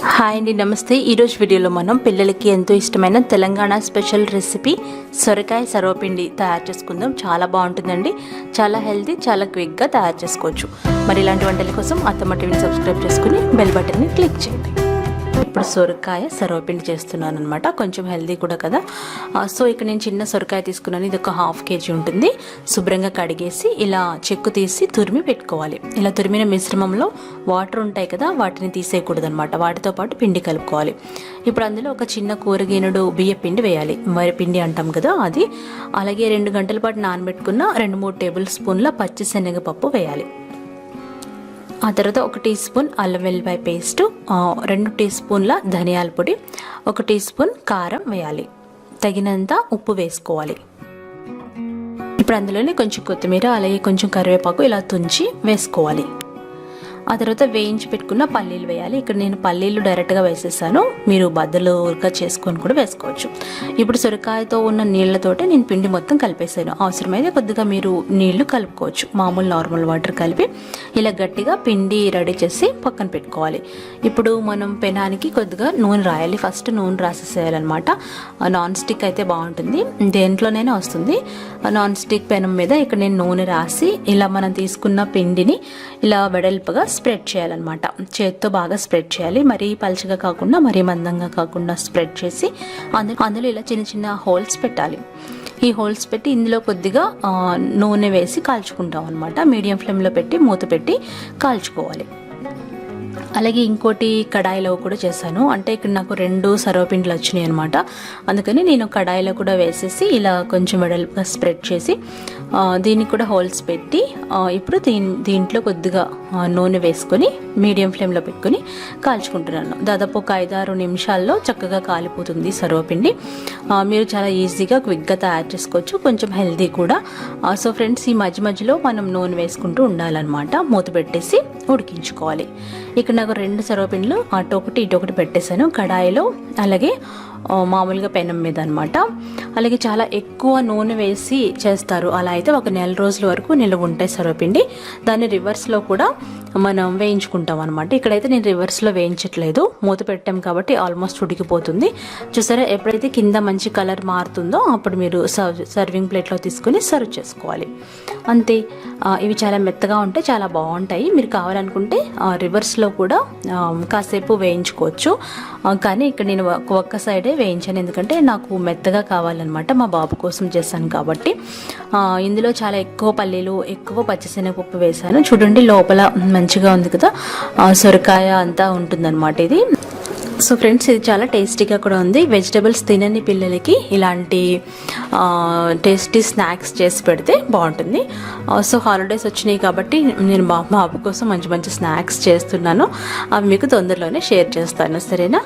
Hi అండి, నమస్తే. ఈరోజు వీడియోలో మనం పిల్లలకి ఎంతో ఇష్టమైన తెలంగాణ స్పెషల్ రెసిపీ సొరకాయ సర్వపిండి తయారు చేసుకుందాం. చాలా బాగుంటుందండి, చాలా హెల్తీ, చాలా క్విక్గా తయారు చేసుకోవచ్చు. మరి ఇలాంటి వంటల కోసం అత్తమ్మ టీవీని సబ్స్క్రైబ్ చేసుకుని బెల్ బటన్ని క్లిక్ చేయండి. ఇప్పుడు సొరకాయ సర్వపిండి చేస్తున్నాను అనమాట. కొంచెం హెల్తీ కూడా కదా. సో ఇక్కడ నేను చిన్న సొరకాయ తీసుకున్నాను. ఇది ఒక 1/2 kg ఉంటుంది. శుభ్రంగా కడిగేసి ఇలా చెక్కు తీసి తురిమి పెట్టుకోవాలి. ఇలా తురిమిన మిశ్రమంలో వాటర్ ఉంటాయి కదా, వాటిని తీసేయకూడదు అనమాట. వాటితో పాటు పిండి కలుపుకోవాలి. ఇప్పుడు అందులో ఒక చిన్న కూరగినుడు బియ్య పిండి వేయాలి. మరి పిండి అంటాం కదా అది. అలాగే 2 గంటల పాటు నానబెట్టుకున్న 2-3 టేబుల్ స్పూన్ల పచ్చిశనగపప్పు వేయాలి. ఆ తర్వాత 1 టీ స్పూన్ అల్లం వెల్లిపాయ పేస్టు, 2 టీ స్పూన్ల ధనియాల పొడి, 1 టీ స్పూన్ కారం వేయాలి. తగినంత ఉప్పు వేసుకోవాలి. ఇప్పుడు అందులోనే కొంచెం కొత్తిమీర, అలాగే కొంచెం కరివేపాకు ఇలా తుంచి వేసుకోవాలి. ఆ తర్వాత వేయించి పెట్టుకున్న పల్లీలు వేయాలి. ఇక్కడ నేను పల్లీలు డైరెక్ట్గా వేసేసాను. మీరు బద్దలుగా చేసుకొని కూడా వేసుకోవచ్చు. ఇప్పుడు సొరకాయతో ఉన్న నీళ్లతోటే నేను పిండి మొత్తం కలిపేసాను. అవసరమైతే కొద్దిగా మీరు నీళ్లు కలుపుకోవచ్చు. మామూలు నార్మల్ వాటర్ కలిపి ఇలా గట్టిగా పిండి రెడీ చేసి పక్కన పెట్టుకోవాలి. ఇప్పుడు మనం పెనానికి కొద్దిగా నూనె రాయాలి. ఫస్ట్ నూనె రాసేసేయాలన్నమాట. నాన్ స్టిక్ అయితే బాగుంటుంది, దేంట్లోనైనా వస్తుంది. నాన్ స్టిక్ పెనం మీద ఇక్కడ నేను నూనె రాసి ఇలా మనం తీసుకున్న పిండిని ఇలా వెడల్పుగా స్ప్రెడ్ చేయాలన్నమాట. చేతితో బాగా స్ప్రెడ్ చేయాలి. మరీ పలుచగా కాకుండా మరీ మందంగా కాకుండా స్ప్రెడ్ చేసి అందులో ఇలా చిన్న చిన్న హోల్స్ పెట్టాలి. ఈ హోల్స్ పెట్టి ఇందులో కొద్దిగా నూనె వేసి కాల్చుకుంటాం అనమాట. మీడియం ఫ్లేమ్లో పెట్టి మూత పెట్టి కాల్చుకోవాలి. అలాగే ఇంకోటి కడాయిలో కూడా చేశాను. అంటే ఇక్కడ నాకు 2 సర్వపిండిలు వచ్చినాయి అనమాట. అందుకని నేను కడాయిలో కూడా వేసేసి ఇలా కొంచెం వెడల్పుగా స్ప్రెడ్ చేసి దీనికి కూడా హోల్స్ పెట్టి ఇప్పుడు దీంట్లో కొద్దిగా నూనె వేసుకొని మీడియం ఫ్లేమ్లో పెట్టుకొని కాల్చుకుంటున్నాను. దాదాపు ఒక 5-6 నిమిషాల్లో చక్కగా కాలిపోతుంది సర్వపిండి. మీరు చాలా ఈజీగా క్విక్గా తయారు చేసుకోవచ్చు, కొంచెం హెల్తీ కూడా. సో ఫ్రెండ్స్, ఈ మధ్య మధ్యలో మనం నూనె వేసుకుంటూ ఉండాలన్నమాట. మూత పెట్టేసి ఉడికించుకోవాలి. ఇక్కడ నాకు 2 సర్వపిండిలు అటు ఒకటి ఇటు ఒకటి పెట్టేశాను కడాయిలో, అలాగే మామూలుగా పెనం మీద అనమాట. అలాగే చాలా ఎక్కువ నూనె వేసి చేస్తారు. అలా అయితే ఒక 1 రోజుల వరకు నిల్వ ఉంటాయి సర్వపిండి. దాన్ని రివర్స్లో కూడా మనం వేయించుకుంటాం అనమాట. ఇక్కడైతే నేను రివర్స్లో వేయించట్లేదు, మూత పెట్టాం కాబట్టి ఆల్మోస్ట్ ఉడికిపోతుంది. చూసారా, ఎప్పుడైతే కింద మంచి కలర్ మారుతుందో అప్పుడు మీరు సర్వింగ్ ప్లేట్లో తీసుకొని సర్వ్ చేసుకోవాలి. అంతే. ఇవి చాలా మెత్తగా ఉంటాయి, చాలా బాగుంటాయి. మీరు కావాలనుకుంటే రివర్స్లో కూడా కాసేపు వేయించుకోవచ్చు. కానీ ఇక్కడ నేను ఒక్క సైడే వేయించాను, ఎందుకంటే నాకు మెత్తగా కావాలన్నమాట. మా బాబు కోసం చేశాను కాబట్టి. ఇందులో చాలా ఎక్కువ పల్లీలు, ఎక్కువ పచ్చిశనగపప్పు వేశాను. చూడండి, లోపల మంచిగా ఉంది కదా, సొరకాయ అంతా ఉంటుందన్నమాట ఇది. సో ఫ్రెండ్స్, ఇది చాలా టేస్టీగా కూడా ఉంది. వెజిటబుల్స్ తినని పిల్లలకి ఇలాంటి టేస్టీ స్నాక్స్ చేసి పెడితే బాగుంటుంది. సో హాలిడేస్ వచ్చినాయి కాబట్టి నేను మా బాబు కోసం మంచి మంచి స్నాక్స్ చేస్తున్నాను. అవి మీకు తొందరలోనే షేర్ చేస్తాను, సరేనా?